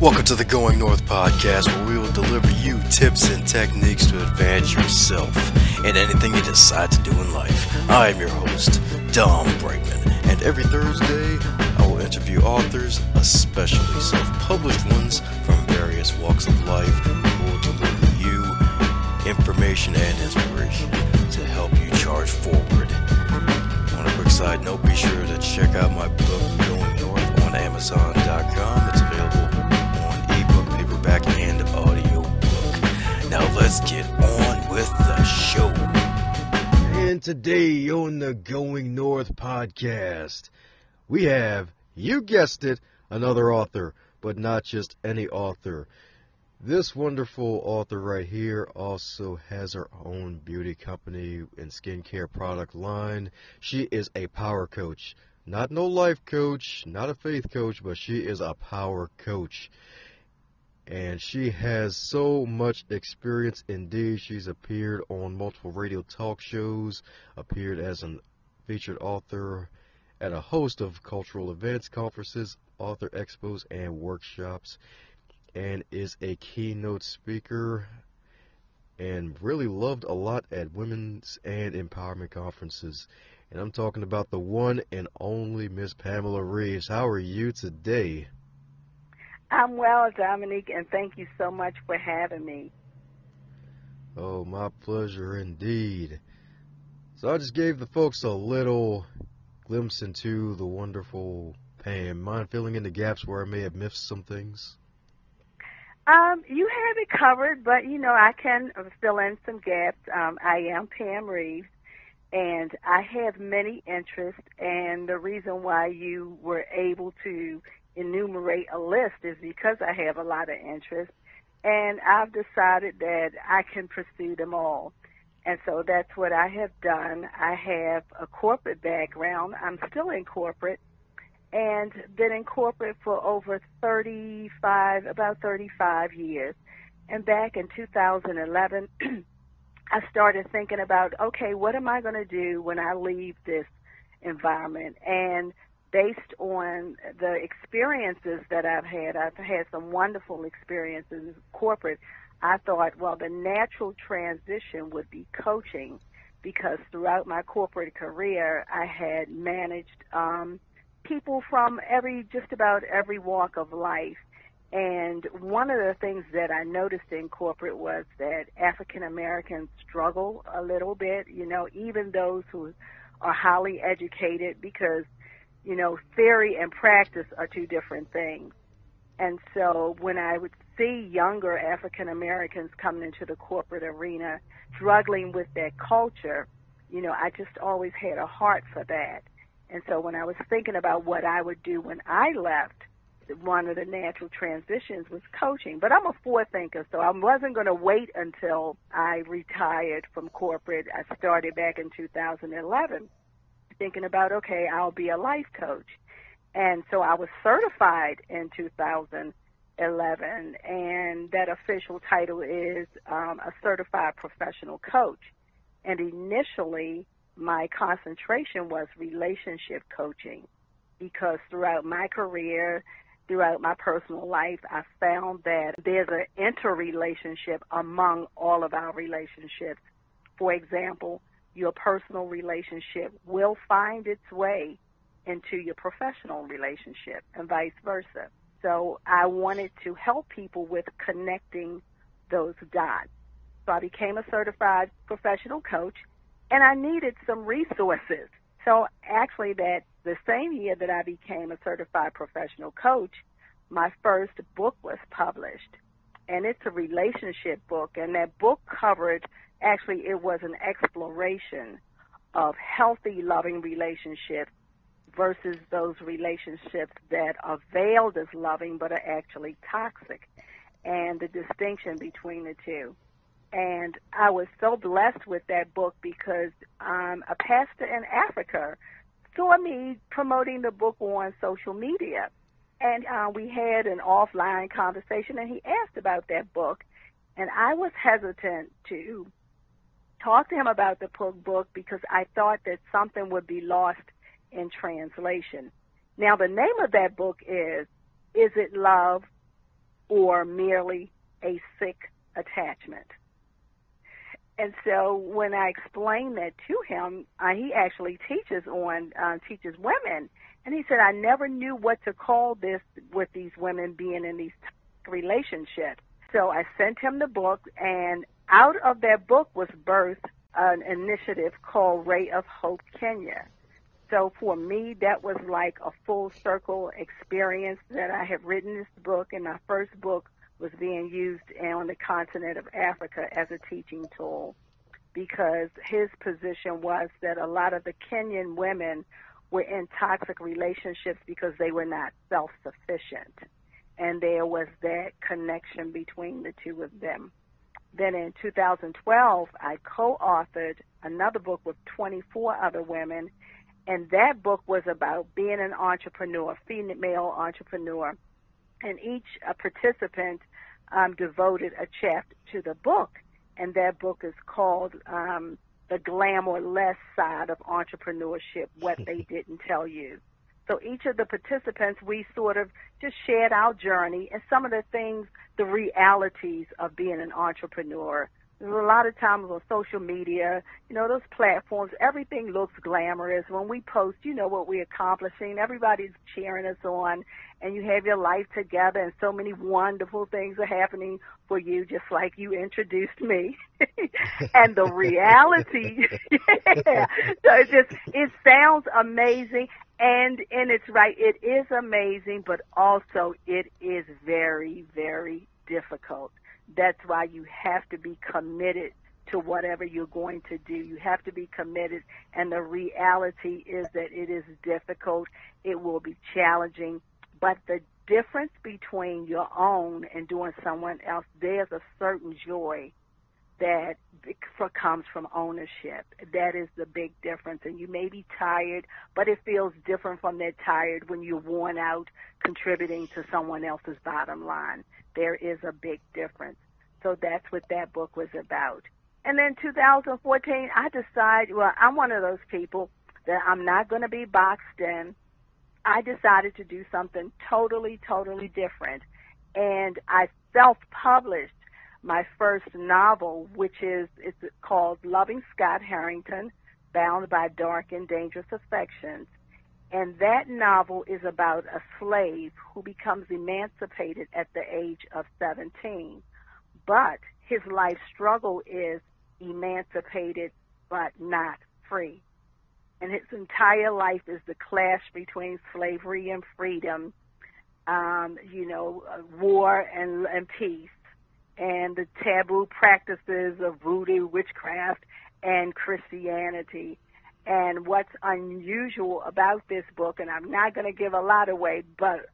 Welcome to the Going North podcast, where we will deliver you tips and techniques to advance yourself in anything you decide to do in life. I am your host, Dom Brightman, and every Thursday I will interview authors, especially self-published ones from various walks of life, who will deliver you information and inspiration to help you charge forward. On a quick side note, be sure to check out my book, Going North, on Amazon.com. It's available on ebook, paperback, and audiobook. Now let's get on with the show. And today on the Going North podcast, we have, you guessed it, another author, but not just any author. This wonderful author right here also has her own beauty company and skincare product line. She is a power coach. Not no life coach, not a faith coach, but she is a power coach. And she has so much experience. Indeed, she's appeared on multiple radio talk shows, appeared as a featured author at a host of cultural events, conferences, author expos, and workshops, and is a keynote speaker and really loved a lot at women's and empowerment conferences. And I'm talking about the one and only Miss Pamela Reaves. How are you today? I'm well, Dominique, and thank you so much for having me. Oh, my pleasure indeed. So I just gave the folks a little glimpse into the wonderful Pam. Mind filling in the gaps where I may have missed some things? You have it covered, but, I can fill in some gaps. I am Pam Reaves, and I have many interests, and the reason why you were able to enumerate a list is because I have a lot of interests, and I've decided that I can pursue them all. And so that's what I have done. I have a corporate background. I'm still in corporate, and been in corporate for over about 35 years. And back in 2011, I started thinking about, okay, what am I going to do when I leave this environment? And based on the experiences that I've had some wonderful experiences in corporate. I thought, well, the natural transition would be coaching, because throughout my corporate career, I had managed people from just about every walk of life. And one of the things that I noticed in corporate was that African Americans struggle a little bit, even those who are highly educated, because, theory and practice are two different things. And so when I would see younger African Americans coming into the corporate arena, struggling with their culture, I just always had a heart for that. And so when I was thinking about what I would do when I left, one of the natural transitions was coaching. But I'm a forethinker, so I wasn't going to wait until I retired from corporate. I started back in 2011 thinking about, okay, I'll be a life coach. And so I was certified in 2011, and that official title is a certified professional coach. And initially, my concentration was relationship coaching, because throughout my career, throughout my personal life, I found that there's an interrelationship among all of our relationships. For example, your personal relationship will find its way into your professional relationship and vice versa. So I wanted to help people with connecting those dots. So I became a certified professional coach, and I needed some resources. So actually the same year that I became a certified professional coach, my first book was published. And it's a relationship book, and that book covered, actually it was an exploration of healthy, loving relationships versus those relationships that are veiled as loving but are actually toxic, and the distinction between the two. And I was so blessed with that book because a pastor in Africa saw me promoting the book on social media. And we had an offline conversation, and he asked about that book. And I was hesitant to talk to him about the book because I thought that something would be lost in translation. Now, the name of that book is It Love or merely a sick attachment. And so when I explained that to him, he actually teaches women, and he said, I never knew what to call this with these women being in these relationships. So I sent him the book, and out of that book was birthed an initiative called Ray of Hope Kenya. So for me, that was like a full circle experience that I have written this book, and my first book was being used on the continent of Africa as a teaching tool, because his position was that a lot of the Kenyan women were in toxic relationships because they were not self-sufficient, and there was that connection between the two of them. Then in 2012, I co-authored another book with 24 other women, and that book was about being an entrepreneur, female entrepreneur. And each participant devoted a chapter to the book, and that book is called The Glamour-Less Side of Entrepreneurship, What They Didn't Tell You. So each of the participants, we sort of just shared our journey and some of the things, the realities of being an entrepreneur. There's a lot of times on social media, those platforms, everything looks glamorous. When we post, what we're accomplishing, everybody's cheering us on, and you have your life together, and so many wonderful things are happening for you, just like you introduced me. And the reality, yeah. So it sounds amazing, and it's right, it is amazing, but also it is very, very difficult. That's why you have to be committed to whatever you're going to do. You have to be committed, and the reality is that it is difficult. It will be challenging, but the difference between your own and doing someone else, there's a certain joy that comes from ownership. That is the big difference. And you may be tired, but it feels different from that tired when you're worn out contributing to someone else's bottom line. There is a big difference. So that's what that book was about. And then 2014, I decided, I'm one of those people that I'm not going to be boxed in. I decided to do something totally, totally different. And I self-published my first novel, it's called Loving Scott Harrington, Bound by Dark and Dangerous Affections. And that novel is about a slave who becomes emancipated at the age of 17. But his life struggle is emancipated but not free. And his entire life is the clash between slavery and freedom, war and peace, and the taboo practices of voodoo, witchcraft, and Christianity. And what's unusual about this book, and I'm not going to give a lot away, but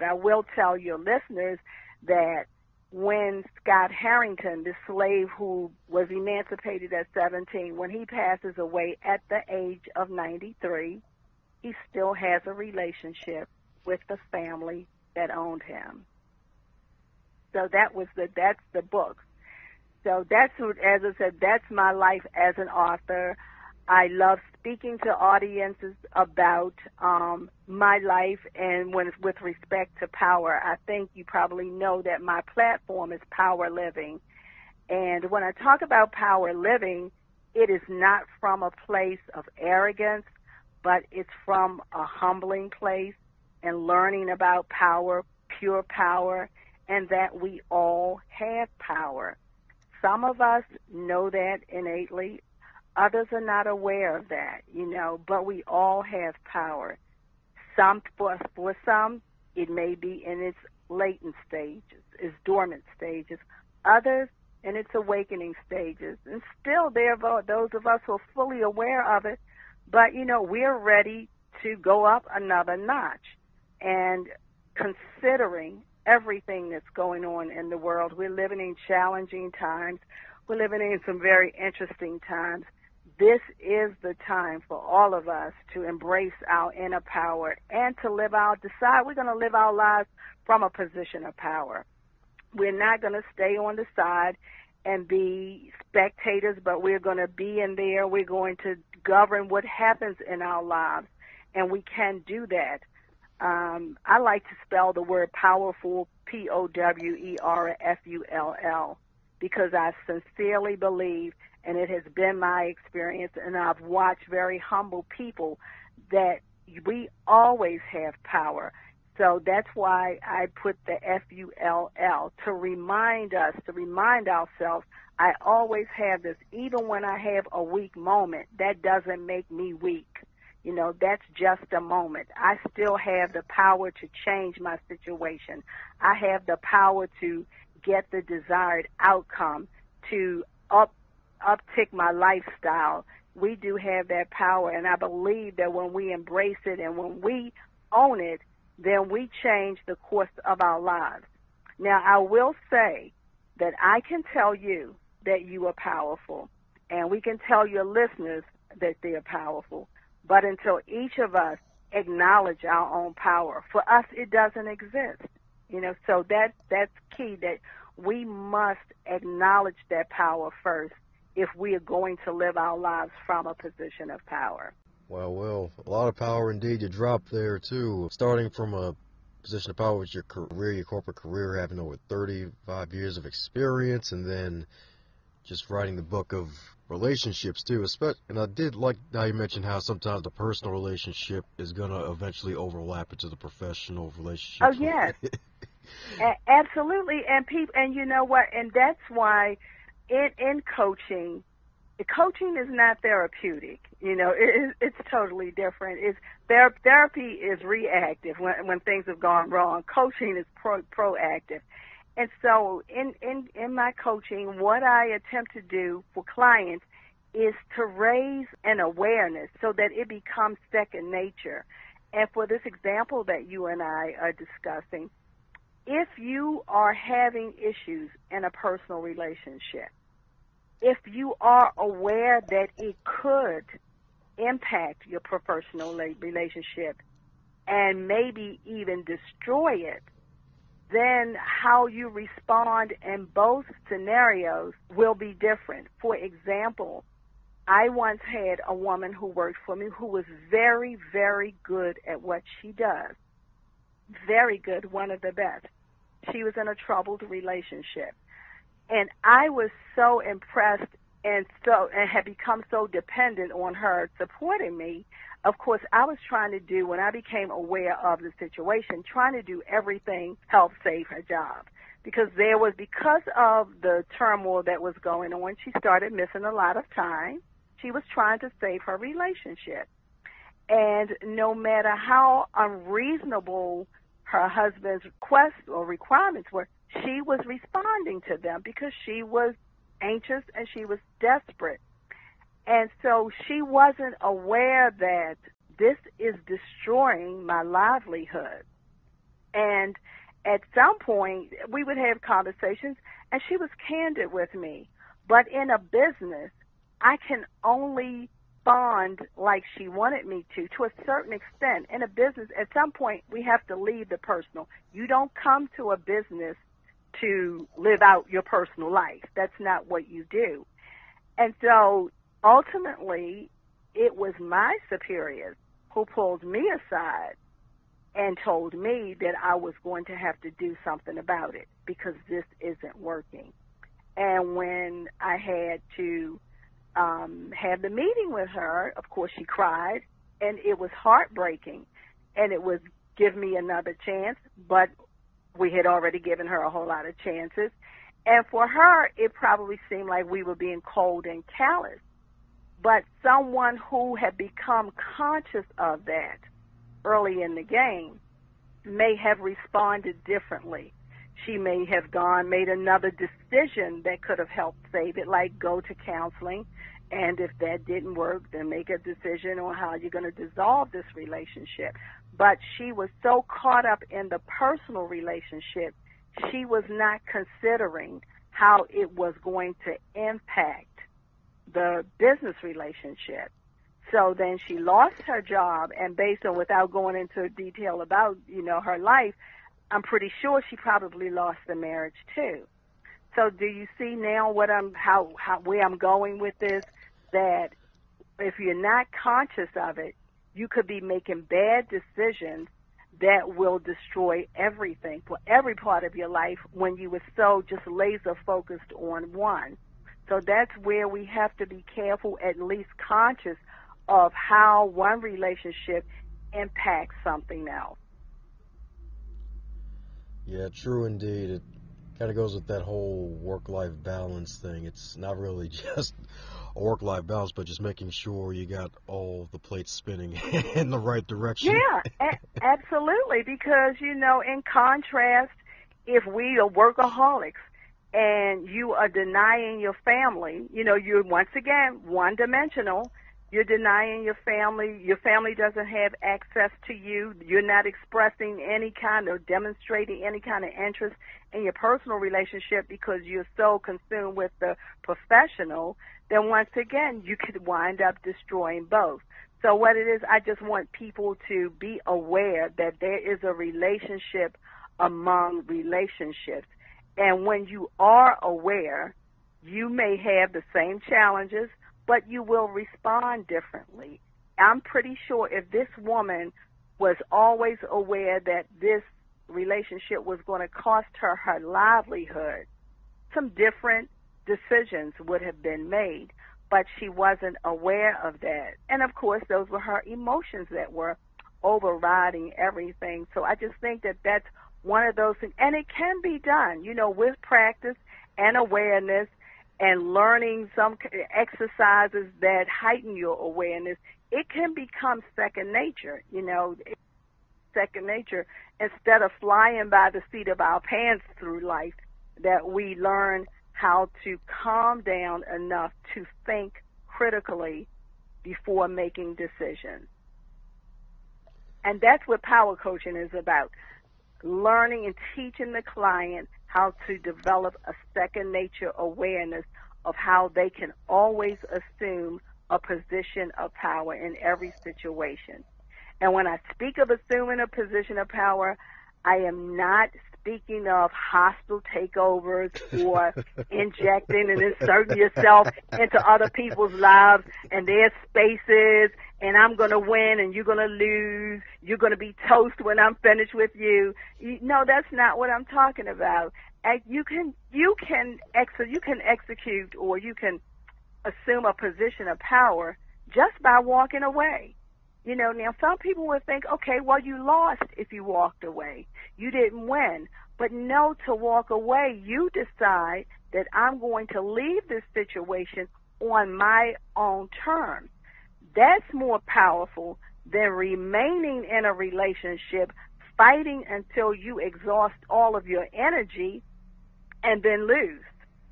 I will tell your listeners that when Scott Harrington, the slave who was emancipated at 17, when he passes away at the age of 93, he still has a relationship with the family that owned him. So that's the book. So that's what, as I said, that's my life as an author. I love speaking to audiences about my life and with respect to power. I think you probably know that my platform is Power Living. And when I talk about power living, it is not from a place of arrogance, but it's from a humbling place and learning about power, pure power, and that we all have power. Some of us know that innately. Others are not aware of that, but we all have power. For some, it may be in its latent stages, its dormant stages. Others, in its awakening stages. And still, there are those of us who are fully aware of it, but, we're ready to go up another notch. And considering everything that's going on in the world, we're living in challenging times. We're living in some very interesting times. This is the time for all of us to embrace our inner power and to decide we're going to live our lives from a position of power. We're not going to stay on the side and be spectators, but we're going to be in there. We're going to govern what happens in our lives, and we can do that I like to spell the word powerful, Powerfull, because I sincerely believe, and it has been my experience, and I've watched very humble people, that we always have power. So that's why I put the Full to remind us, to remind ourselves, I always have this. Even when I have a weak moment, that doesn't make me weak. You know, that's just a moment. I still have the power to change my situation. I have the power to get the desired outcome, to uptick my lifestyle. We do have that power, and I believe that when we embrace it and when we own it, then we change the course of our lives. Now, I will say that I can tell you that you are powerful, and we can tell your listeners that they are powerful. But until each of us acknowledge our own power, for us it doesn't exist. You know, so that's key, that we must acknowledge that power first if we are going to live our lives from a position of power. Well, a lot of power indeed you dropped there too. Starting from a position of power with your career, your corporate career, having over 35 years of experience, and then just writing the book of relationships too. And I did like how you mentioned how sometimes the personal relationship is going to eventually overlap into the professional relationship. Oh, yes. Absolutely. And you know what? And that's why in coaching is not therapeutic. You know, it's totally different. Therapy is reactive when things have gone wrong. Coaching is proactive. And so in my coaching, what I attempt to do for clients is to raise an awareness so that it becomes second nature. And for this example that you and I are discussing, if you are having issues in a personal relationship, if you are aware that it could impact your professional relationship and maybe even destroy it, then how you respond in both scenarios will be different. For example, I once had a woman who worked for me who was very, very good at what she does. Very good, one of the best. She was in a troubled relationship. And I was so impressed and had become so dependent on her supporting me. Of course, I was trying to do, when I became aware of the situation, trying to do everything to help save her job. Because of the turmoil that was going on, she started missing a lot of time. She was trying to save her relationship. And no matter how unreasonable her husband's requests or requirements were, she was responding to them because she was anxious and she was desperate. And so she wasn't aware that this is destroying my livelihood. And at some point, we would have conversations, and she was candid with me. But in a business, I can only bond like she wanted me to a certain extent. In a business, at some point, we have to leave the personal. You don't come to a business to live out your personal life. That's not what you do. And so ultimately, it was my superiors who pulled me aside and told me that I was going to have to do something about it because this isn't working. And when I had to have the meeting with her, of course she cried, and it was heartbreaking, and it was give me another chance, but we had already given her a whole lot of chances. And for her, it probably seemed like we were being cold and callous. But someone who had become conscious of that early in the game may have responded differently. She may have made another decision that could have helped save it, like go to counseling, and if that didn't work, then make a decision on how you're going to dissolve this relationship. But she was so caught up in the personal relationship, she was not considering how it was going to impact the business relationship. So then she lost her job, and based on, without going into detail about, her life, I'm pretty sure she probably lost the marriage too. So do you see now where I'm going with this? That if you're not conscious of it, you could be making bad decisions that will destroy everything for every part of your life when you were so just laser focused on one. So that's where we have to be careful, at least conscious of how one relationship impacts something else. Yeah, true indeed. It kind of goes with that whole work-life balance thing. It's not really just a work-life balance, but just making sure you got all the plates spinning in the right direction. Yeah, absolutely. Because, in contrast, if we are workaholics and you are denying your family, you're once again one-dimensional. You're denying your family. Your family doesn't have access to you. You're not expressing any kind of, demonstrating any kind of interest in your personal relationship because you're so consumed with the professional. Then once again, you could wind up destroying both. So what it is, I just want people to be aware that there is a relationship among relationships. And when you are aware, you may have the same challenges, but you will respond differently. I'm pretty sure if this woman was always aware that this relationship was going to cost her her livelihood, some different decisions would have been made, but she wasn't aware of that. And, of course, those were her emotions that were overriding everything. So I just think that that's one of those things. And it can be done, with practice and awareness, and learning some exercises that heighten your awareness. It can become second nature, second nature, instead of flying by the seat of our pants through life, that we learn how to calm down enough to think critically before making decisions. And that's what power coaching is about, learning and teaching the client how to develop a second nature awareness of how they can always assume a position of power in every situation. And when I speak of assuming a position of power, I am not speaking of hostile takeovers or injecting and inserting yourself into other people's lives and their spaces, and I'm going to win and you're going to lose. You're going to be toast when I'm finished with you. No, that's not what I'm talking about. You can execute, or you can assume a position of power just by walking away. Now some people would think, okay, well, you lost if you walked away. You didn't win. But no, to walk away, you decide that I'm going to leave this situation on my own terms. That's more powerful than remaining in a relationship, fighting until you exhaust all of your energy and then lose.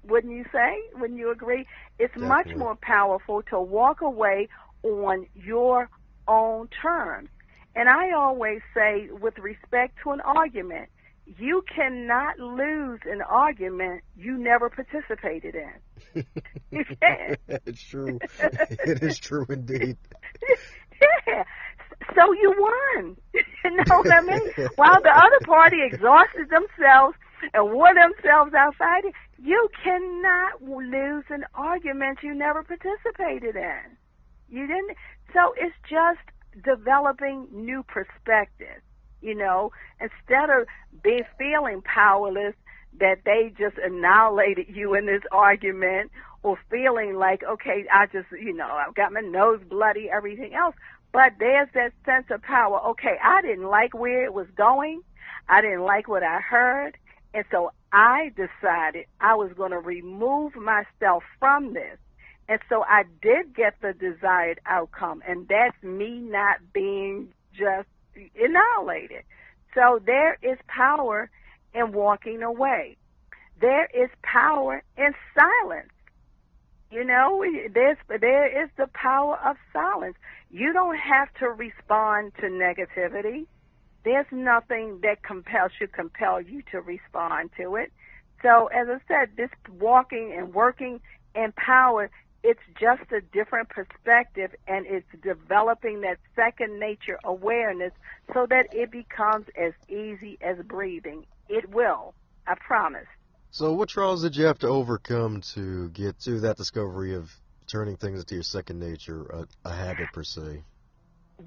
Wouldn't you say? Wouldn't you agree? It's Definitely. Much more powerful to walk away on your own terms. And I always say, with respect to an argument, you cannot lose an argument you never participated in. You can't. It's true. It is true indeed. Yeah. So you won. You know what I mean? While the other party exhausted themselves and wore themselves out fighting, you cannot lose an argument you never participated in. You didn't. So it's just developing new perspectives. Instead of feeling powerless, that they just annihilated you in this argument, or feeling like, okay, I've got my nose bloody, everything else. But there's that sense of power. Okay, I didn't like where it was going. I didn't like what I heard. And so I decided I was going to remove myself from this. And so I did get the desired outcome. And that's me not being just annihilated. So there is power in walking away. There is power in silence. There is the power of silence. You don't have to respond to negativity. There's nothing that should compel you to respond to it. So, as I said, this walking and working in power, it's just a different perspective, and it's developing that second nature awareness so that it becomes as easy as breathing. It will, I promise. So what trials did you have to overcome to get to that discovery of turning things into your second nature, a habit per se?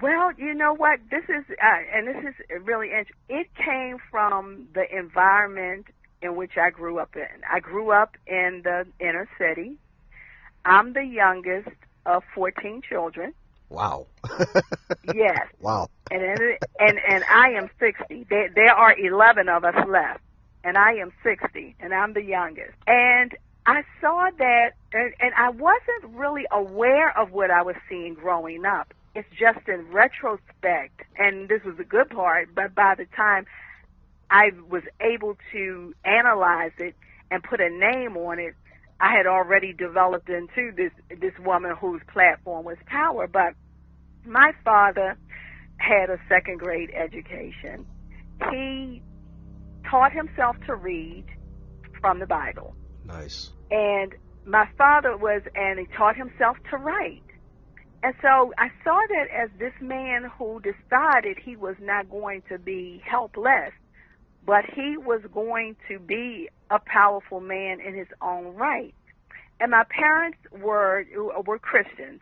Well, you know what? This is, and this is really interesting. It came from the environment in which I grew up in. I grew up in the inner city. I'm the youngest of 14 children. Wow. Yes. Wow. And I am 60. There are 11 of us left, and I am 60, and I'm the youngest. And I saw that, and I wasn't really aware of what I was seeing growing up. It's just in retrospect, and this was the good part, but by the time I was able to analyze it and put a name on it, I had already developed into this woman whose platform was power. But my father had a second grade education. He taught himself to read from the Bible. Nice. And my father and he taught himself to write. And so I saw that as this man who decided he was not going to be helpless, but he was going to be a powerful man in his own right. And my parents were Christians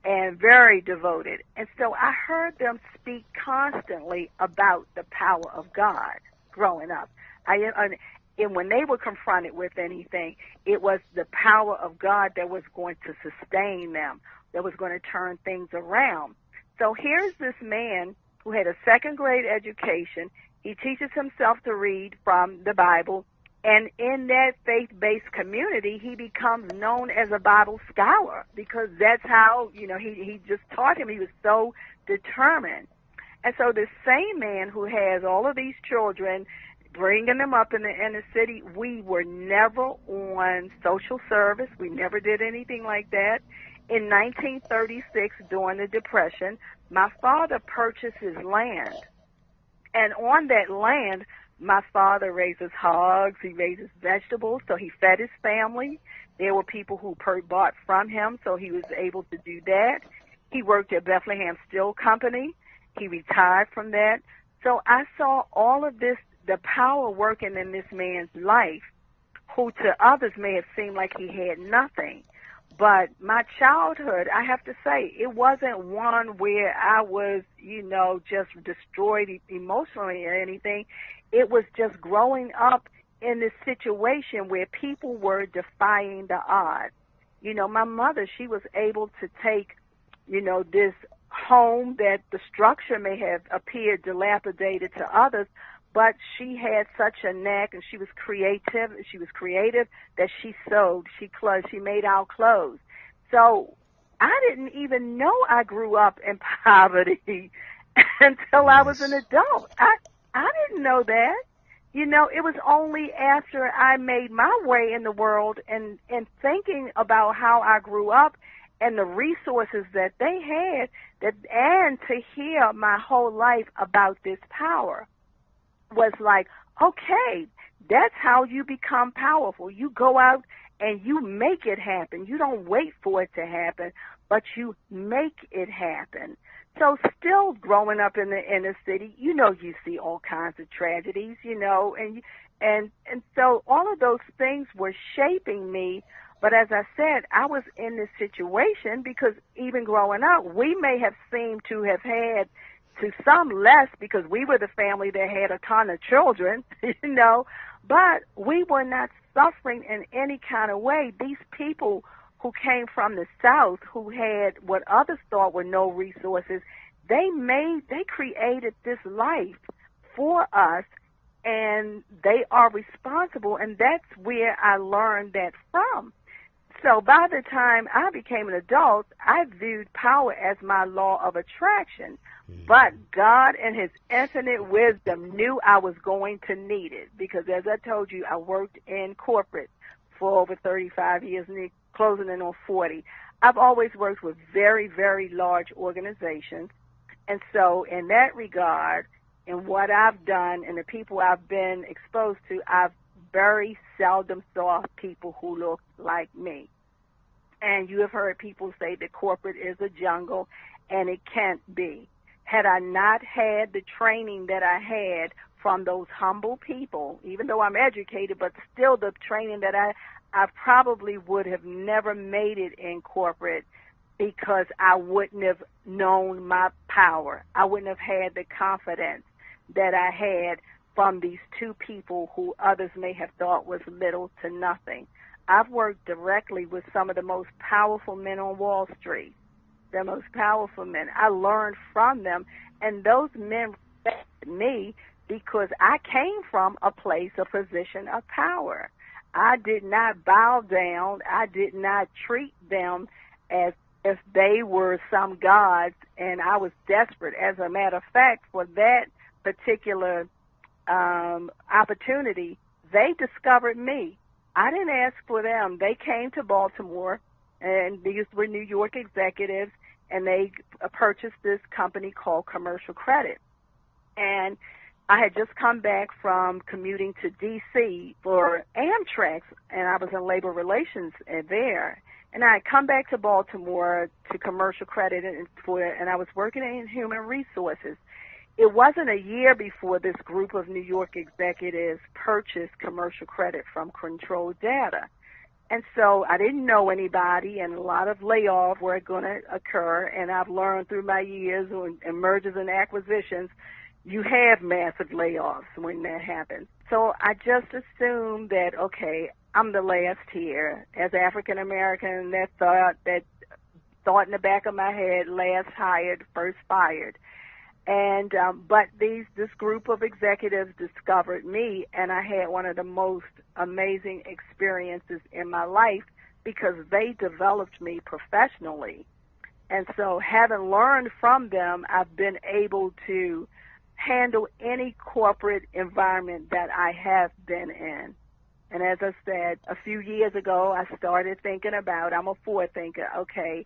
and very devoted. And so I heard them speak constantly about the power of God growing up. And when they were confronted with anything, it was the power of God that was going to sustain them, that was going to turn things around. So here's this man who had a second grade education. He teaches himself to read from the Bible. And in that faith-based community, he becomes known as a Bible scholar because that's how, he just taught him. He was so determined. And so this same man who has all of these children, bringing them up in the inner city, we were never on social service. We never did anything like that. In 1936, during the Depression, my father purchased his land. And on that land, my father raises hogs, he raises vegetables, so he fed his family. There were people who bought from him, so he was able to do that. He worked at Bethlehem Steel Company. He retired from that. So I saw all of this, the power working in this man's life, who to others may have seemed like he had nothing. But my childhood, I have to say, it wasn't one where I was, just destroyed emotionally or anything. It was just growing up in this situation where people were defying the odds. My mother, she was able to take, this home that the structure may have appeared dilapidated to others, but she had such a knack, and she was creative. She was creative that she sewed, she made our clothes. So I didn't even know I grew up in poverty until I was an adult. I didn't know that. It was only after I made my way in the world and thinking about how I grew up and the resources that they had, and to hear my whole life about this power was like, okay, that's how you become powerful. You go out and you make it happen. You don't wait for it to happen, but you make it happen. So still growing up in the inner city, you see all kinds of tragedies, and so all of those things were shaping me. But as I said, I was in this situation because even growing up, we may have seemed to have had to some less because we were the family that had a ton of children, but we were not suffering in any kind of way. These people who came from the South, who had what others thought were no resources, they created this life for us, and they are responsible, and that's where I learned that from. So by the time I became an adult, I viewed power as my law of attraction. But God, in His infinite wisdom, knew I was going to need it because, as I told you, I worked in corporate for over 35 years, and closing in on 40. I've always worked with very, very large organizations. And so in that regard, in what I've done and the people I've been exposed to, I've very seldom saw people who look like me. And you have heard people say that corporate is a jungle, and it can't be. Had I not had the training that I had from those humble people, even though I'm educated, but still the training that I probably would have never made it in corporate because I wouldn't have known my power. I wouldn't have had the confidence that I had from these two people who others may have thought was little to nothing. I've worked directly with some of the most powerful men on Wall Street, the most powerful men. I learned from them, and those men respected me because I came from a place, a position of power. I did not bow down. I did not treat them as if they were some gods, and I was desperate. As a matter of fact, for that particular opportunity, they discovered me. I didn't ask for them. They came to Baltimore, and these were New York executives, and they purchased this company called Commercial Credit. And I had just come back from commuting to D.C. for Amtrak, and I was in labor relations there. And I had come back to Baltimore to Commercial Credit, and I was working in human resources. It wasn't a year before this group of New York executives purchased Commercial Credit from Control Data. And so I didn't know anybody, and a lot of layoffs were going to occur. And I've learned through my years in mergers and acquisitions, you have massive layoffs when that happens. So I just assumed that, okay, I'm the last here. As African American, that thought in the back of my head, last hired, first fired. And but this group of executives discovered me, and I had one of the most amazing experiences in my life because they developed me professionally. And so having learned from them, I've been able to handle any corporate environment that I have been in. And as I said, a few years ago, I started thinking about, I'm a forward thinker, okay,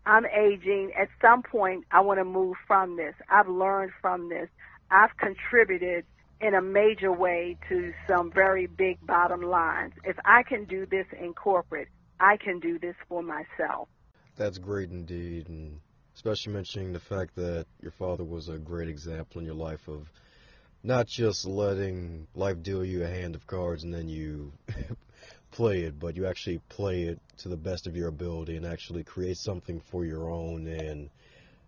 I'm aging. At some point, I want to move from this. I've learned from this. I've contributed in a major way to some very big bottom lines. If I can do this in corporate, I can do this for myself. That's great indeed, and especially mentioning the fact that your father was a great example in your life of not just letting life deal you a hand of cards and then you play it, but you actually play it to the best of your ability and actually create something for your own, and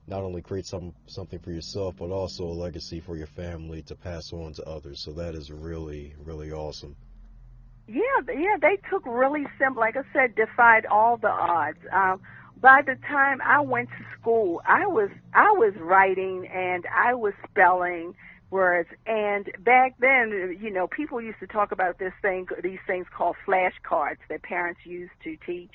not only create something for yourself, but also a legacy for your family to pass on to others. So that is really, really awesome. Yeah, they took really simple, like I said, defied all the odds. By the time I went to school, I was writing and I was spelling words. And back then, you know, people used to talk about these things called flashcards that parents used to teach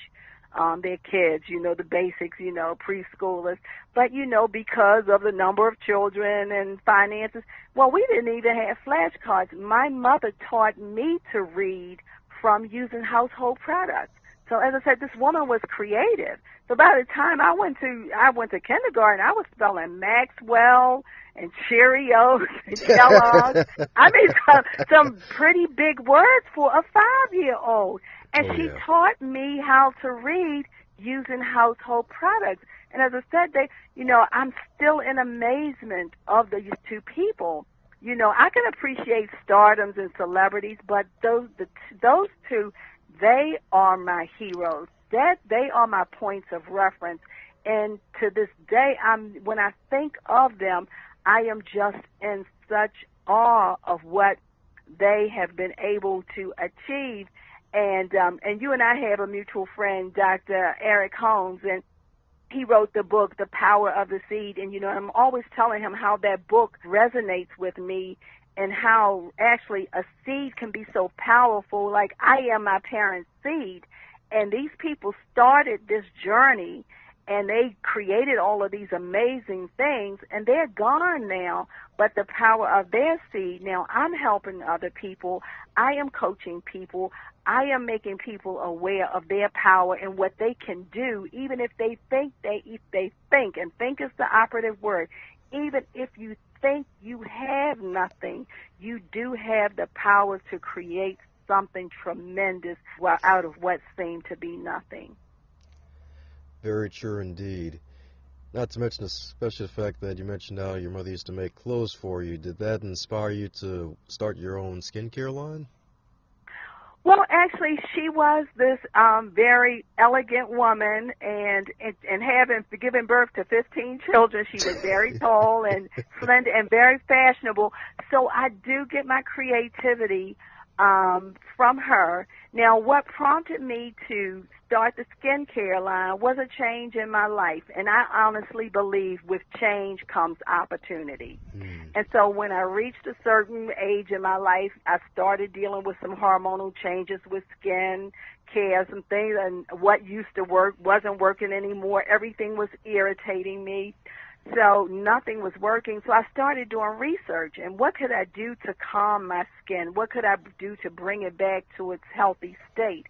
their kids, you know, the basics, you know, preschoolers. But, you know, because of the number of children and finances, well, we didn't even have flashcards. My mother taught me to read from using household products. So as I said, this woman was creative. So by the time I went to kindergarten, I was spelling Maxwell and Cheerios and Kellogg's. I mean, some pretty big words for a 5-year-old. And she taught me how to read using household products. And as I said, I'm still in amazement of these two people. You know, I can appreciate stardoms and celebrities, but those two, they are my heroes. They are my points of reference. And to this day, when I think of them, I am just in such awe of what they have been able to achieve. And you and I have a mutual friend, Dr. Eric Holmes, and he wrote the book, The Power of the Seed. And, you know, I'm always telling him how that book resonates with me and how actually a seed can be so powerful. Like, I am my parents' seed. And these people started this journey, and they created all of these amazing things, and they're gone now. But the power of their seed, now I'm helping other people. I am coaching people. I am making people aware of their power and what they can do, even if they think, and think is the operative word, even if you think you have nothing, you do have the power to create something tremendous out of what seemed to be nothing. Very true indeed. Not to mention, especially the fact that you mentioned how your mother used to make clothes for you. Did that inspire you to start your own skincare line? Well, actually, she was this very elegant woman, and having given birth to 15 children, she was very tall and slender and very fashionable. So I do get my creativity from her. Now, what prompted me to start the skincare line was a change in my life, and I honestly believe with change comes opportunity. And so when I reached a certain age in my life, I started dealing with some hormonal changes with skin care, some things, and what used to work wasn't working anymore. Everything was irritating me. So nothing was working. So I started doing research. And what could I do to calm my skin? What could I do to bring it back to its healthy state?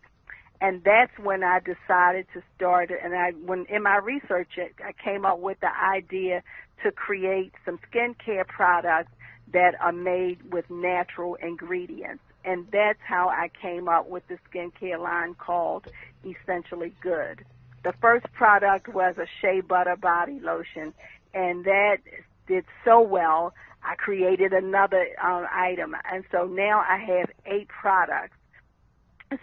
And that's when I decided to start it. And when in my research, I came up with the idea to create some skincare products that are made with natural ingredients. And that's how I came up with the skincare line called Essentially Good. The first product was a shea butter body lotion, and that did so well, I created another item. And so now I have 8 products.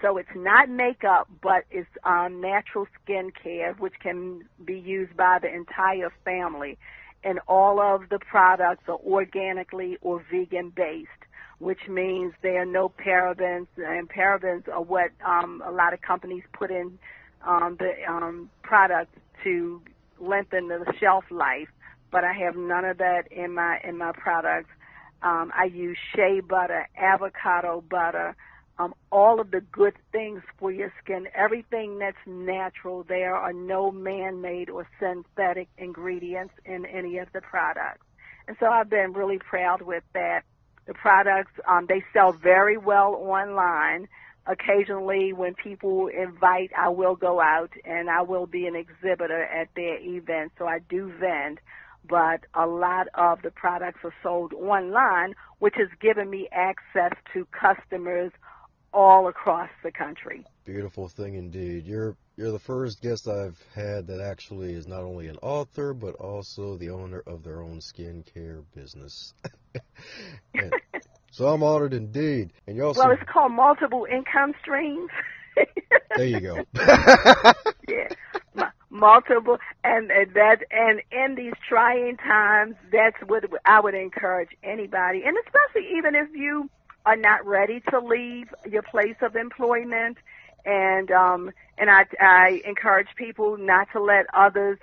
So it's not makeup, but it's natural skincare, which can be used by the entire family. And all of the products are organically or vegan-based, which means there are no parabens, and parabens are what a lot of companies put in the products to lengthen the shelf life. But I have none of that in my products. I use shea butter, avocado butter, all of the good things for your skin, everything that's natural. There are no man-made or synthetic ingredients in any of the products. And so I've been really proud with that. The products, they sell very well online. Occasionally when people invite, I will go out and I will be an exhibitor at their event. So I do vend. But a lot of the products are sold online, which has given me access to customers all across the country. Beautiful thing indeed. You're the first guest I've had that actually is not only an author, but also the owner of their own skincare business. So I'm honored indeed. And you also... Well, it's called multiple income streams. There you go. Yeah. Multiple, and in these trying times, that's what I would encourage anybody, and especially even if you are not ready to leave your place of employment, and I encourage people not to let others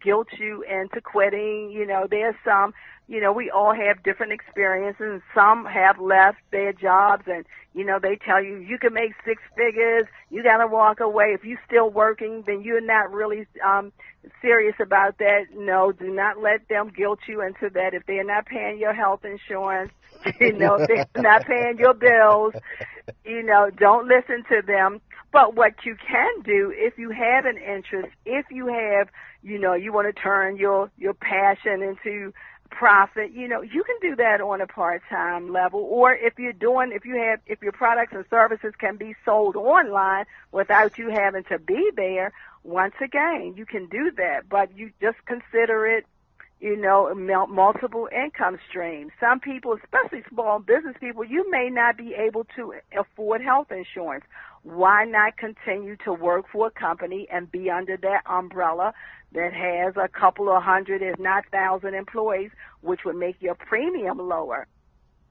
guilt you into quitting. You know, there's some, you know, we all have different experiences, and some have left their jobs, and you know, they tell you you can make 6 figures, you got to walk away. If you're still working, then you're not really serious about that. No, do not let them guilt you into that. If they're not paying your health insurance, you know, if they're not paying your bills, you know, don't listen to them. But what you can do, if you have an interest, if you have, you know, you want to turn your passion into profit, you know, you can do that on a part-time level. Or if your products and services can be sold online without you having to be there, once again, you can do that. But you just consider it, you know, multiple income streams. Some people, especially small business people, you may not be able to afford health insurance. Why not continue to work for a company and be under that umbrella that has a couple of hundred, if not 1,000 employees, which would make your premium lower?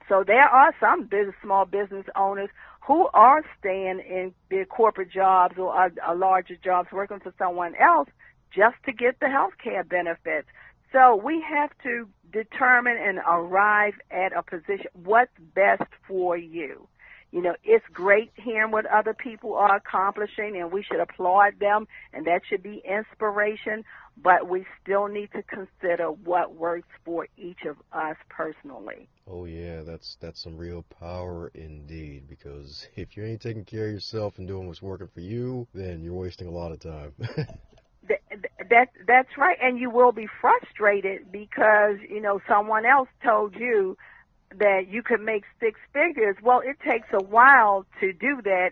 So there are some small business owners who are staying in their corporate jobs or larger jobs working for someone else just to get the health care benefits. So we have to determine and arrive at a position, what's best for you. You know, it's great hearing what other people are accomplishing, and we should applaud them, and that should be inspiration, but we still need to consider what works for each of us personally. Oh, yeah, that's some real power indeed, because if you ain't taking care of yourself and doing what's working for you, then you're wasting a lot of time. That's right, and you will be frustrated because, you know, someone else told you that you could make 6 figures. Well, it takes a while to do that.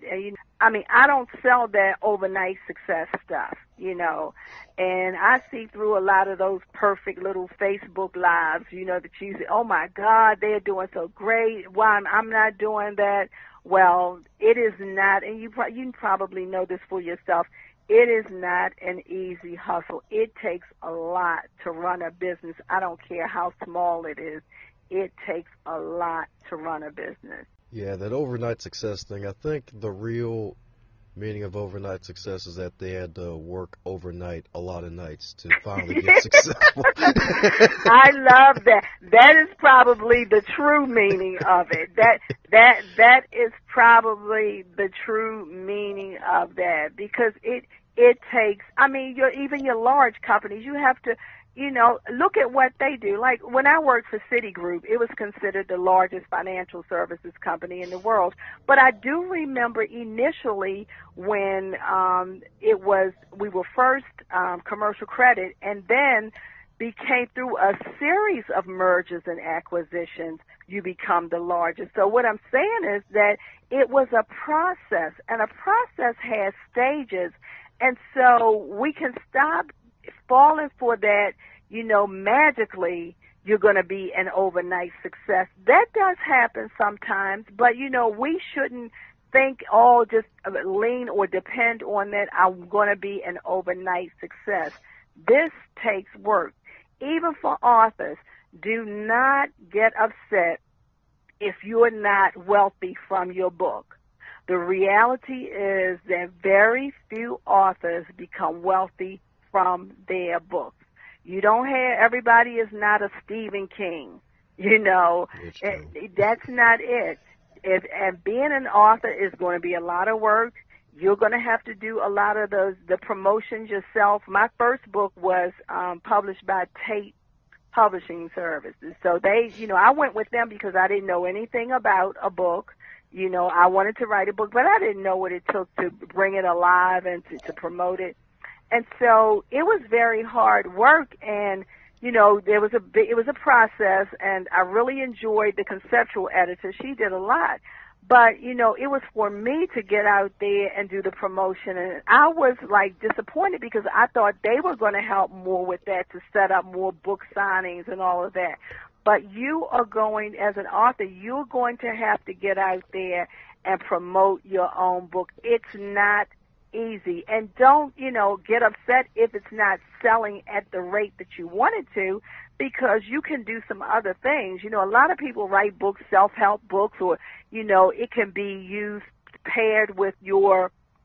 I mean, I don't sell that overnight success stuff, you know, and I see through a lot of those perfect little Facebook lives, you know, that you say, oh my God, they're doing so great. Why I'm not doing that? Well, it is not, and you probably know this for yourself, it is not an easy hustle. It takes a lot to run a business. I don't care how small it is. It takes a lot to run a business. Yeah, that overnight success thing, I think the real meaning of overnight success is that they had to work overnight a lot of nights to finally get successful. I love that. That is probably the true meaning of it. That is probably the true meaning of that, because it takes, I mean, even your large companies, you have to, look at what they do. Like when I worked for Citigroup, it was considered the largest financial services company in the world. But I do remember initially when we were first commercial credit, and then became, through a series of mergers and acquisitions, you become the largest. So what I'm saying is that it was a process, and a process has stages. And so we can stop falling for that, magically you're going to be an overnight success. That does happen sometimes, but, we shouldn't think, just lean or depend on that I'm going to be an overnight success. This takes work. Even for authors, do not get upset if you're not wealthy from your book. The reality is that very few authors become wealthy from their books. Everybody is not a Stephen King, That's not it. And being an author is going to be a lot of work. You're going to have to do a lot of the promotions yourself. My first book was published by Tate Publishing Services. So I went with them because I didn't know anything about a book. I wanted to write a book, but I didn't know what it took to bring it alive and to promote it. And so it was very hard work, and it was a process, and I really enjoyed the conceptual editor. She did a lot. But, it was for me to get out there and do the promotion, and I was, disappointed because I thought they were going to help more with that, to set up more book signings and all of that. But you are going, as an author, you're going to have to get out there and promote your own book. It's not easy. And don't, get upset if it's not selling at the rate that you want it to, because you can do some other things. A lot of people write books, self-help books, or, it can be used paired with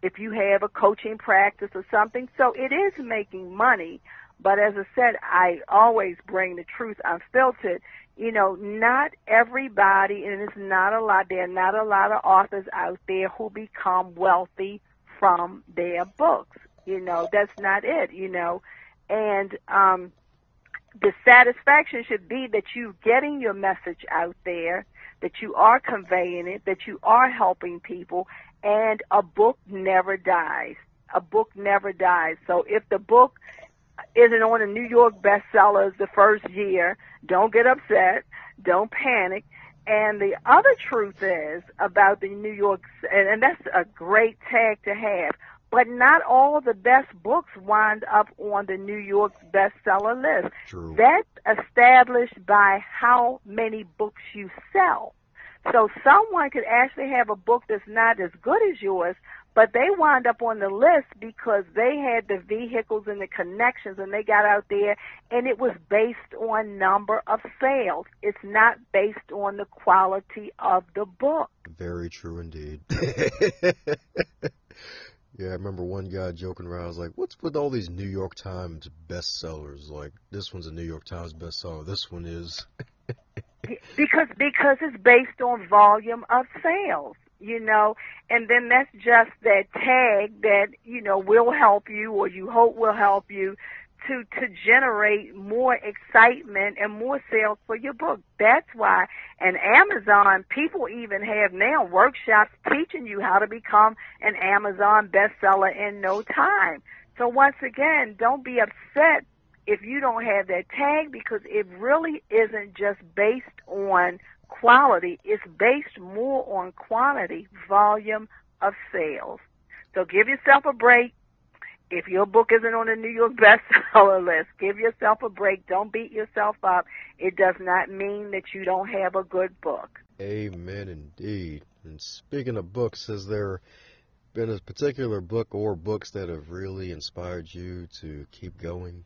if you have a coaching practice or something. So it is making money. But as I said, I always bring the truth unfiltered. Not everybody, and it's not a lot, there are not a lot of authors out there who become wealthy from their books. That's not it, And the satisfaction should be that you're getting your message out there, that you are conveying it, that you are helping people, and a book never dies. A book never dies. So if the book isn't on a New York bestsellers the first year, don't get upset, don't panic. And the other truth is about the New York, and that's a great tag to have, but not all the best books wind up on the New York bestseller list. True. That's established by how many books you sell. So someone could actually have a book that's not as good as yours, but they wind up on the list because they had the vehicles and the connections, and they got out there, and it was based on number of sales. It's not based on the quality of the book. Very true indeed. Yeah, I remember one guy joking around. I was like, what's with all these New York Times bestsellers? Like, this one's a New York Times bestseller. This one is. Because it's based on volume of sales, and then that's just that tag that, will help you, or you hope will help you to generate more excitement and more sales for your book. That's why, and Amazon, people even have now workshops teaching you how to become an Amazon bestseller in no time. So once again, don't be upset if you don't have that tag, because it really isn't just based on quality. It's based more on quantity, volume of sales. So give yourself a break. If your book isn't on the New York bestseller list, give yourself a break. Don't beat yourself up. It does not mean that you don't have a good book. Amen indeed. And speaking of books, has there been a particular book or books that have really inspired you to keep going?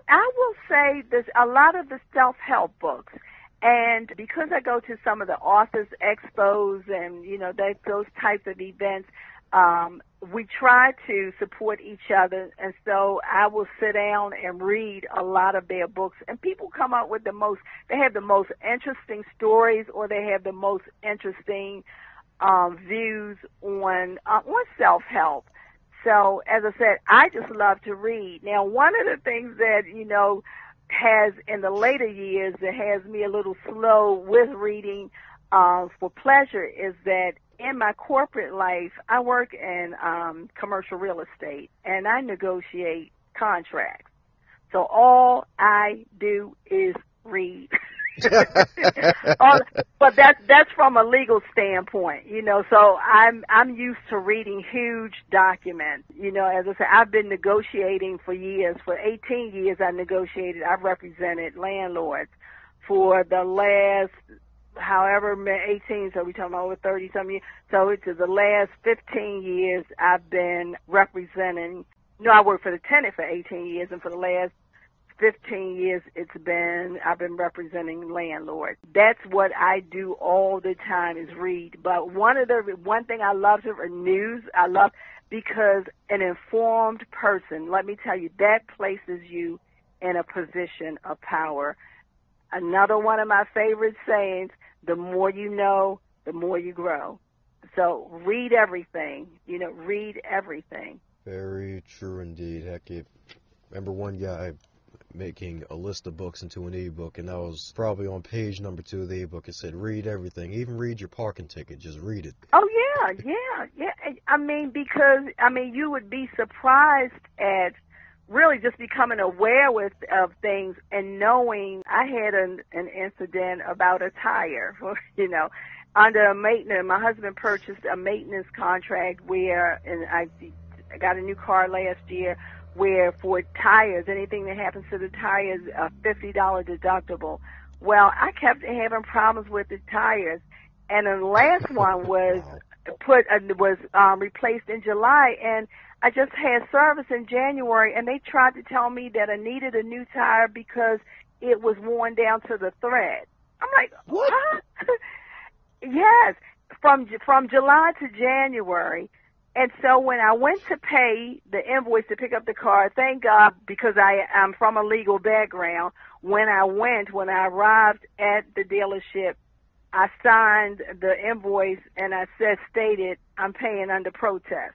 I will say there's a lot of the self-help books. And because I go to some of the authors' expos and, those types of events, we try to support each other. And so I will sit down and read a lot of their books. And people come up with they have the most interesting stories, or they have the most interesting views on self-help. So, as I said, I just love to read. Now, one of the things that, has in the later years that has me a little slow with reading for pleasure is that in my corporate life, I work in commercial real estate, and I negotiate contracts. So all I do is read. But that's from a legal standpoint, so I'm used to reading huge documents. As I said, I've been negotiating for years. For 18 years I've represented landlords. For the last however 18, so we're talking about over 30 some years. So it's the last 15 years I've been representing. I worked for the tenant for 18 years, and for the last 15 years I've been representing landlords. That's what I do all the time is read. But one thing I love to read news, because an informed person, let me tell you, that places you in a position of power. Another one of my favorite sayings, the more you know, the more you grow. So read everything, read everything. Very true indeed. Heck, remember one guy making a list of books into an e-book, and that was probably on page number 2 of the e-book. It said, read everything, even read your parking ticket, just read it. Oh, yeah. Because you would be surprised at really just becoming aware of things and knowing. I had an incident about a tire, under a maintenance. My husband purchased a maintenance contract and I got a new car last year, where for tires, anything that happens to the tires, a $50 deductible. Well, I kept having problems with the tires, and the last one was replaced in July, and I just had service in January, and they tried to tell me that I needed a new tire because it was worn down to the thread. I'm like, what? Yes, from July to January. And so when I went to pay the invoice to pick up the car, thank God, because I'm from a legal background, when I arrived at the dealership, I signed the invoice and I stated I'm paying under protest.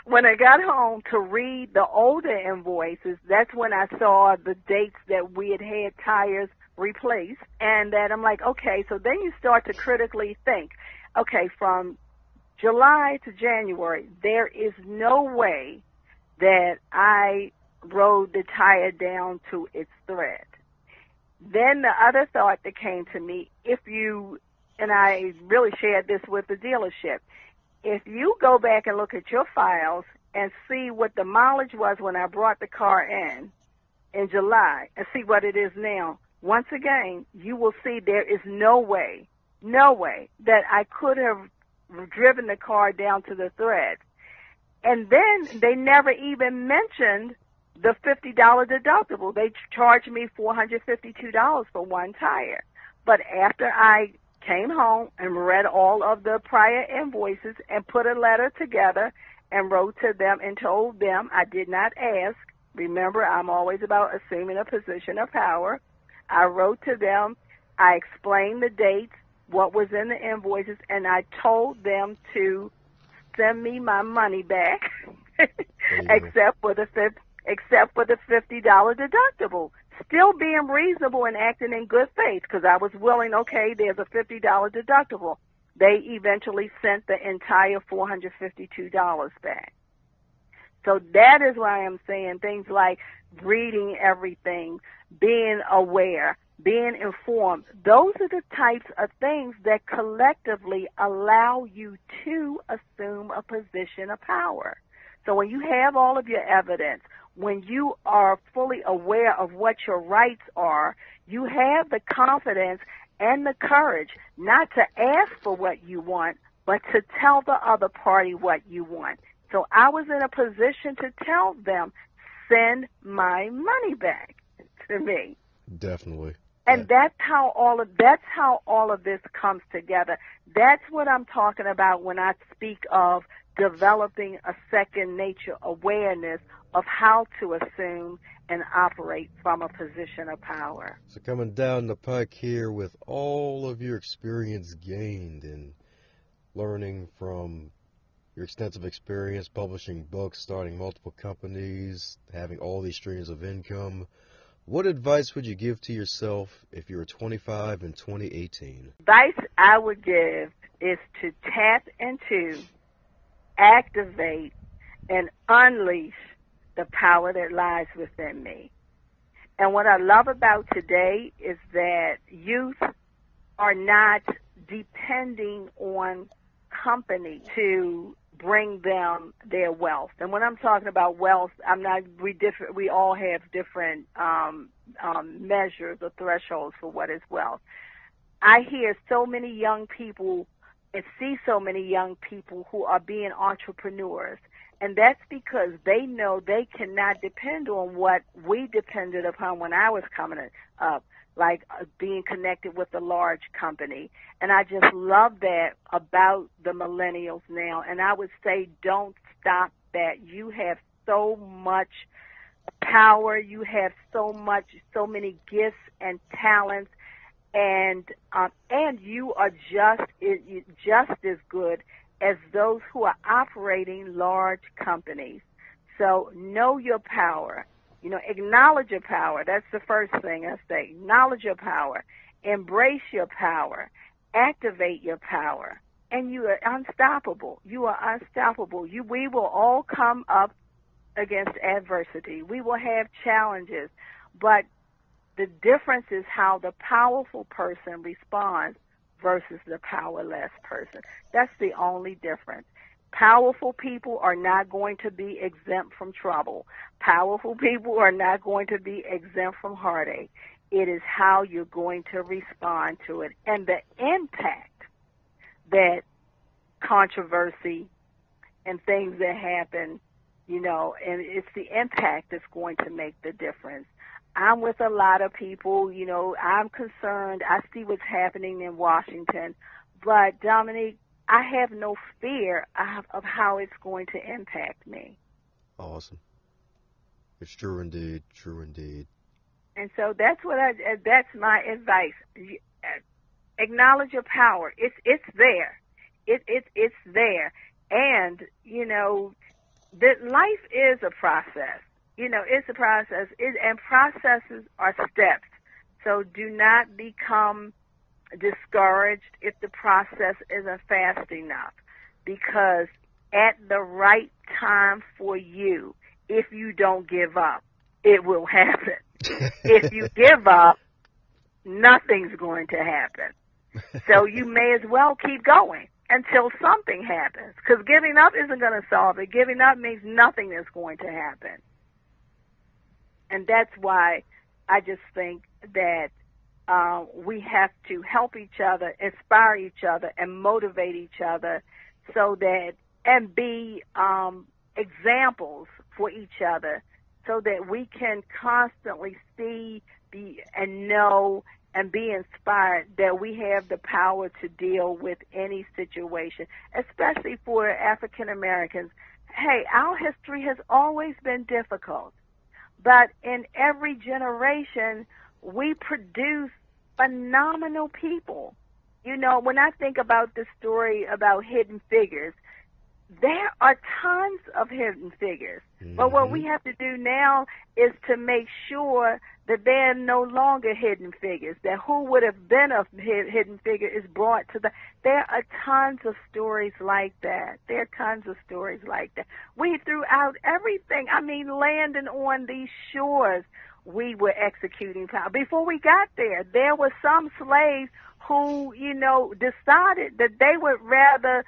When I got home to read the older invoices, that's when I saw the dates that we had tires replaced, and that I'm like, okay, so then you start to critically think, okay, from July to January, there is no way that I rode the tire down to its thread. Then the other thought that came to me, and I really shared this with the dealership, if you go back and look at your files and see what the mileage was when I brought the car in July, and see what it is now, once again, you will see there is no way that I could have driven the car down to the thread. And then they never even mentioned the $50 deductible. They charged me $452 for one tire. But after I came home and read all of the prior invoices and put a letter together and wrote to them and told them I did not ask. Remember, I'm always about assuming a position of power. I wrote to them. I explained the dates, what was in the invoices, and I told them to send me my money back, except for the $50 deductible. Still being reasonable and acting in good faith, because I was willing. Okay, there's a $50 deductible. They eventually sent the entire $452 back. So that is why I'm saying things like reading everything, being aware, being informed. Those are the types of things that collectively allow you to assume a position of power. So when you have all of your evidence, when you are fully aware of what your rights are, you have the confidence and the courage not to ask for what you want, but to tell the other party what you want. So I was in a position to tell them, send my money back to me. Definitely. And that's how all of this comes together. That's what I'm talking about when I speak of developing a second nature awareness of how to assume and operate from a position of power. So coming down the pike here with all of your experience gained in learning from your extensive experience publishing books, starting multiple companies, having all these streams of income, what advice would you give to yourself if you were 25 in 2018? Advice I would give is to tap into, activate, and unleash the power that lies within me. And what I love about today is that youth are not depending on company to bring them their wealth. And when I'm talking about wealth, we all have different measures or thresholds for what is wealth. I hear so many young people and see so many young people who are being entrepreneurs. And that's because they know they cannot depend on what we depended upon when I was coming up, like being connected with a large company. And I just love that about the millennials now. And I would say don't stop that. You have so much power. You have so many gifts and talents. And you are just as good as those who are operating large companies. So know your power. Acknowledge your power. That's the first thing I say. Acknowledge your power. Embrace your power. Activate your power. And you are unstoppable. You are unstoppable. We will all come up against adversity. We will have challenges. But the difference is how the powerful person responds versus the powerless person. That's the only difference. Powerful people are not going to be exempt from trouble. Powerful people are not going to be exempt from heartache. It is how you're going to respond to it and the impact that controversy and things that happen, and it's the impact that's going to make the difference. I'm with a lot of people, I'm concerned. I see what's happening in Washington. But, Dominique, I have no fear of how it's going to impact me. Awesome. It's true indeed. True indeed. And so that's my advice. Acknowledge your power. It's there. It's there. And, that life is a process. It's a process, and processes are steps. So do not become discouraged if the process isn't fast enough, because at the right time for you, if you don't give up, it will happen. If you give up, nothing's going to happen. So you may as well keep going until something happens, because giving up isn't going to solve it. Giving up means nothing is going to happen. And that's why I just think that we have to help each other, inspire each other, and motivate each other and be examples for each other, so that we can constantly see, and know, and be inspired that we have the power to deal with any situation, especially for African Americans. Hey, our history has always been difficult. But in every generation, we produce phenomenal people. When I think about the story about hidden figures, there are tons of hidden figures. Mm-hmm. But what we have to do now is to make sure that they're no longer hidden figures, that who would have been a hidden figure is brought to There are tons of stories like that. We throughout everything, landing on these shores, we were executing power. Before we got there, there were some slaves who, decided that they would rather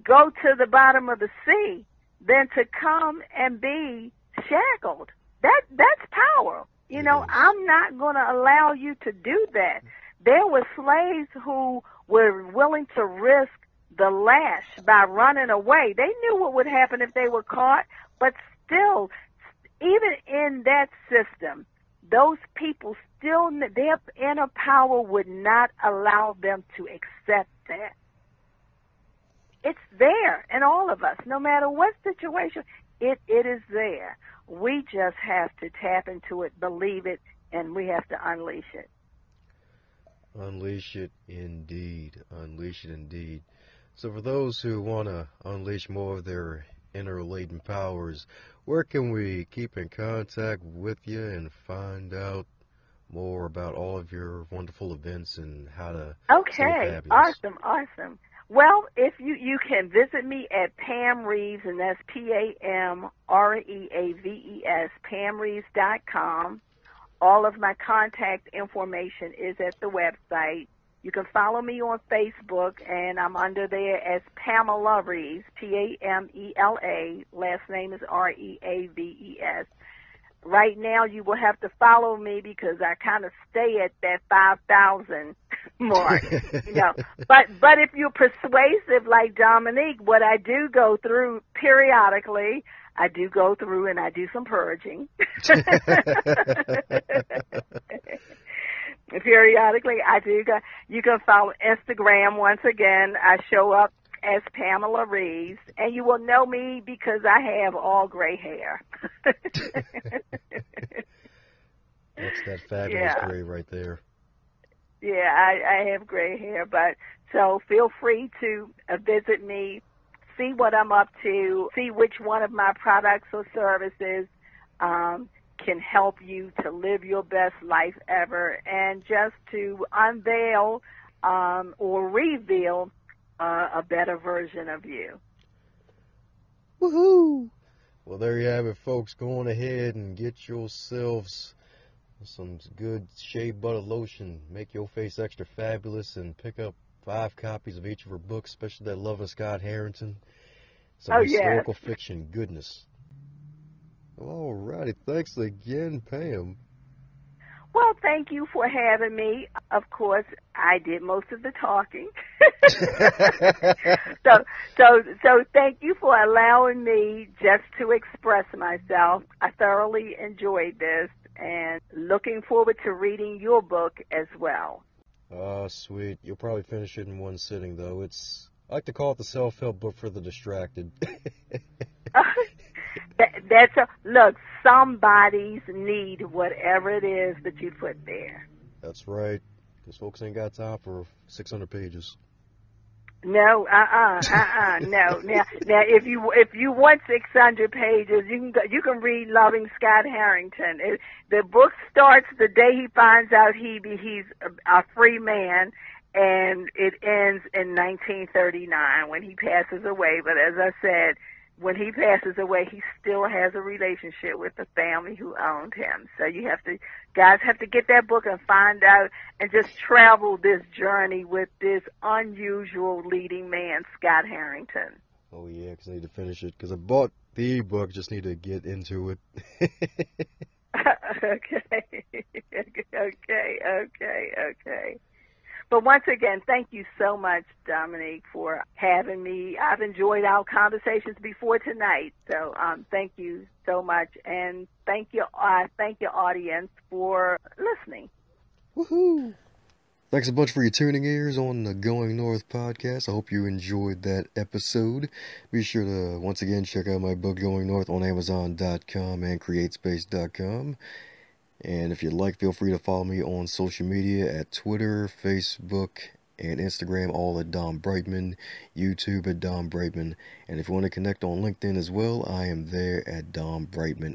go to the bottom of the sea than to come and be shackled. That's power. I'm not going to allow you to do that. There were slaves who were willing to risk the lash by running away. They knew what would happen if they were caught, but still, even in that system, those people still, their inner power would not allow them to accept that. It's there in all of us, no matter what situation, it is there. We just have to tap into it, believe it, and we have to unleash it. Unleash it indeed. Unleash it indeed. So for those who want to unleash more of their inner latent powers, where can we keep in contact with you and find out more about all of your wonderful events and how to stay fabulous? Awesome. Well, if you can visit me at Pam Reaves, and that's PamReaves, PamReaves.com. All of my contact information is at the website. You can follow me on Facebook, and I'm under there as Pamela Reaves, Pamela. Last name is Reaves. Right now, you will have to follow me because I kind of stay at that 5,000 mark, But if you're persuasive like Dominique, what I do go through periodically, I do go through and I do some purging. Periodically, I do go. You can follow Instagram once again. I show up as Pamela Reaves, and you will know me because I have all gray hair. That's that fabulous gray right there. Yeah, I have gray hair, but so feel free to visit me, see what I'm up to, see which one of my products or services can help you to live your best life ever, and just to unveil or reveal a better version of you. Woohoo! Well, there you have it, folks. Go on ahead and get yourselves some good shea butter lotion. Make your face extra fabulous, and pick up 5 copies of each of her books, especially that Love of Scott Harrington. Some historical fiction goodness. All righty. Thanks again, Pam. Well, thank you for having me. Of course, I did most of the talking. So thank you for allowing me just to express myself. I thoroughly enjoyed this, and looking forward to reading your book as well. Oh, sweet. You'll probably finish it in one sitting, though. I like to call it the self-help book for the distracted. Look, somebody's need whatever it is that you put there. That's right, because folks ain't got time for 600 pages. No, no. Now, if you want 600 pages, you can read Loving Scott Harrington. The book starts the day he finds out he's a free man, and it ends in 1939 when he passes away. But as I said, when he passes away, he still has a relationship with the family who owned him. So guys have to get that book and find out and just travel this journey with this unusual leading man, Scott Harrington. Oh, yeah, because I need to finish it. Because I bought the ebook, just need to get into it. Okay. But once again, thank you so much, Dominique, for having me. I've enjoyed our conversations before tonight, so thank you so much, and thank your audience for listening. Woohoo! Thanks a bunch for your tuning ears on the Going North podcast. I hope you enjoyed that episode. Be sure to, once again, check out my book, Going North, on Amazon.com and CreateSpace.com. And if you'd like, feel free to follow me on social media at Twitter, Facebook, and Instagram, all at Dom Brightman, YouTube at Dom Brightman. And if you want to connect on LinkedIn as well, I am there at Dom Brightman